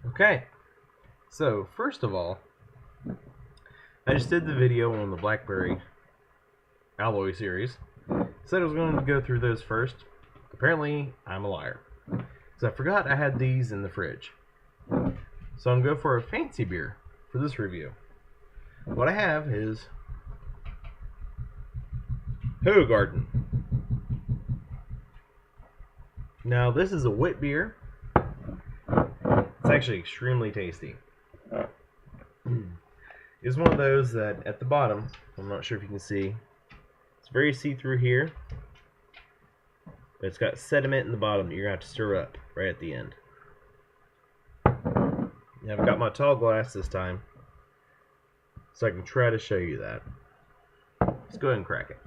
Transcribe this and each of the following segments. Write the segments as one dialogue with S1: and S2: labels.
S1: Okay, so first of all, I just did the video on the Blackberry Alloy series. Said I was going to go through those first. Apparently, I'm a liar. So I forgot I had these in the fridge. So I'm going to go for a fancy beer for this review. What I have is Hoegaarden. Now this is a wit beer. It's actually extremely tasty. It's one of those that at the bottom, I'm not sure if you can see, it's very see-through here, but it's got sediment in the bottom that you're going to have to stir up right at the end. Now I've got my tall glass this time, so I can try to show you that. Let's go ahead and crack it.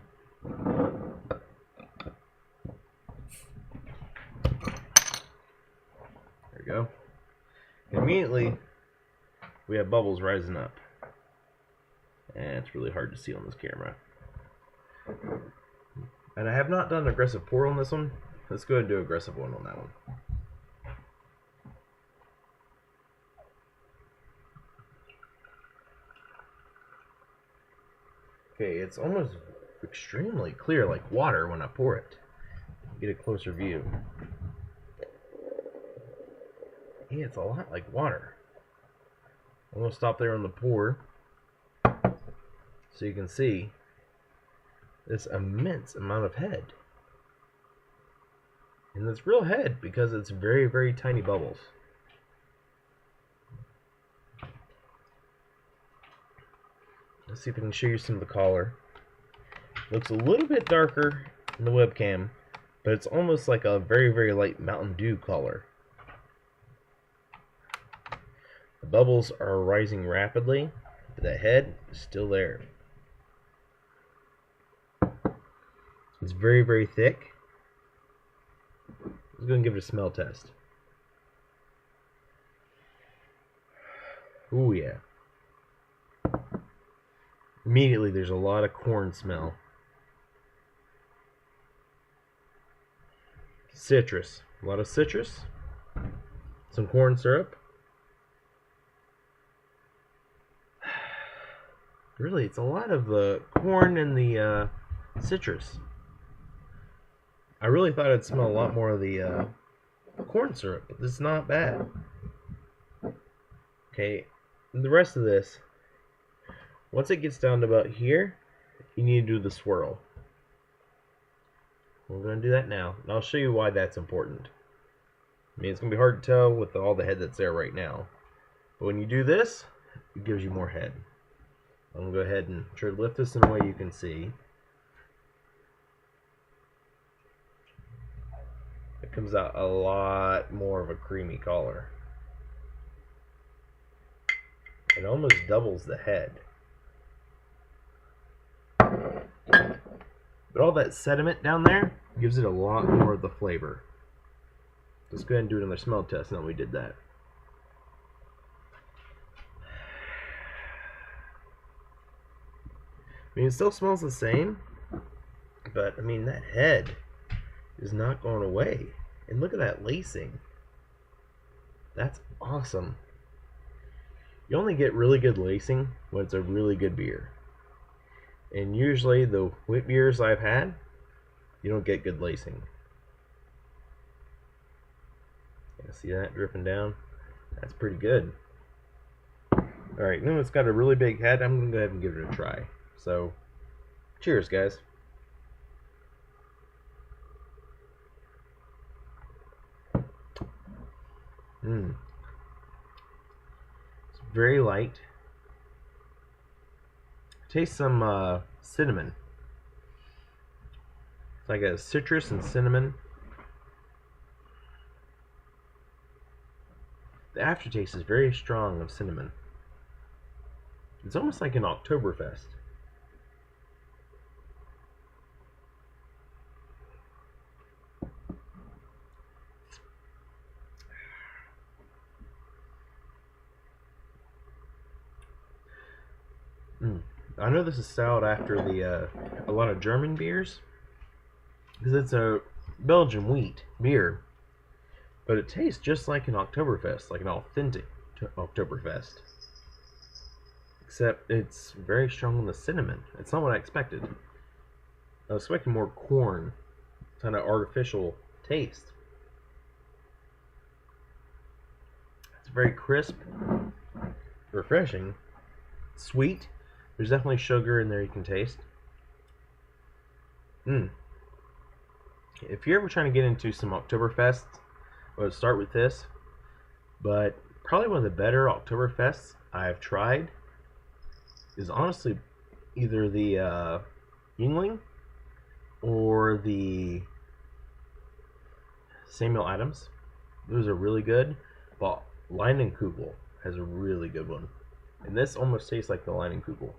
S1: There we go. Immediately, we have bubbles rising up. And it's really hard to see on this camera. And I have not done an aggressive pour on this one. Let's go ahead and do an aggressive one on that one. Okay, it's almost extremely clear, like water, when I pour it. Get a closer view. Yeah, it's a lot like water. I'm going to stop there on the pour so you can see this immense amount of head. And it's real head because it's very, very tiny bubbles. Let's see if I can show you some of the color. Looks a little bit darker in the webcam, but it's almost like a very, very light Mountain Dew color. The bubbles are rising rapidly, but the head is still there. It's very, very thick. Let's go and give it a smell test. Ooh, yeah. Immediately, there's a lot of corn smell. Citrus. A lot of citrus. Some corn syrup. Really, it's a lot of the corn and the citrus. I really thought I'd smell a lot more of the corn syrup, but this is not bad. Okay, and the rest of this, once it gets down to about here, you need to do the swirl. We're going to do that now, and I'll show you why that's important. I mean, it's going to be hard to tell with all the head that's there right now, but when you do this, it gives you more head. I'm going to go ahead and try to lift this in a way you can see. It comes out a lot more of a creamy color. It almost doubles the head. But all that sediment down there gives it a lot more of the flavor. Let's go ahead and do another smell test now that we did that. I mean, it still smells the same, but I mean, that head is not going away. And look at that lacing. That's awesome. You only get really good lacing when it's a really good beer. And usually the wit beers I've had, you don't get good lacing. Yeah, see that dripping down? That's pretty good. Alright, now it's got a really big head. I'm going to go ahead and give it a try. So, cheers, guys. It's very light. Taste some cinnamon. It's like a citrus and cinnamon. The aftertaste is very strong of cinnamon. It's almost like an Oktoberfest. I know this is styled after the a lot of German beers because it's a Belgian wheat beer, but it tastes just like an Oktoberfest, like an authentic Oktoberfest. Except it's very strong on the cinnamon. It's not what I expected. I was expecting more corn, kind of artificial taste. It's very crisp, refreshing, sweet. There's definitely sugar in there you can taste. If you're ever trying to get into some Oktoberfests, I would start with this. But probably one of the better Oktoberfests I've tried is honestly either the Yingling or the Samuel Adams. Those are really good, but Leinenkugel has a really good one. And this almost tastes like the Leinenkugel.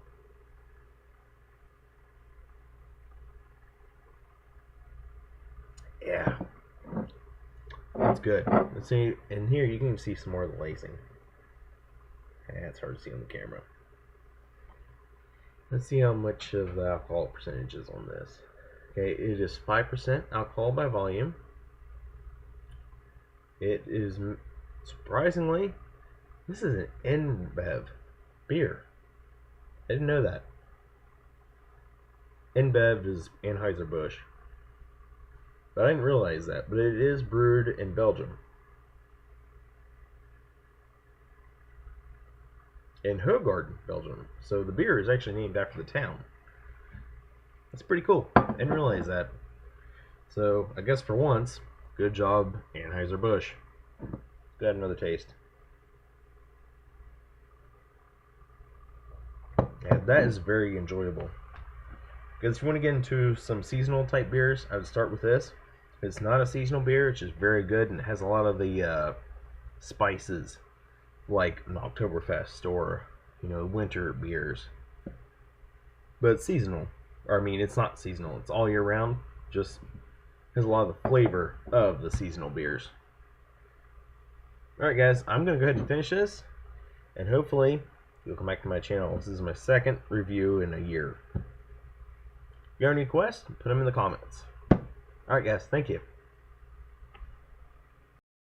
S1: Yeah. That's good. Let's see, and here you can see some more of the lacing. It's hard to see on the camera. Let's see how much of the alcohol percentage is on this. Okay, it is 5% alcohol by volume. It is, surprisingly, this is an InBev beer. I didn't know that. InBev is Anheuser-Busch. But I didn't realize that. But it is brewed in Belgium. In Hoegaarden, Belgium. So the beer is actually named after the town. That's pretty cool. I didn't realize that. So I guess for once, good job, Anheuser-Busch. Got another taste. And that is very enjoyable. Because if you want to get into some seasonal type beers, I would start with this. It's not a seasonal beer, it's just very good and it has a lot of the spices like an Oktoberfest or, you know, winter beers. But it's seasonal. Or, I mean, it's not seasonal, it's all year round. Just has a lot of the flavor of the seasonal beers. Alright guys, I'm going to go ahead and finish this. And hopefully, you'll come back to my channel. This is my second review in a year. If you have any questions, put them in the comments. Alright guys, thank you.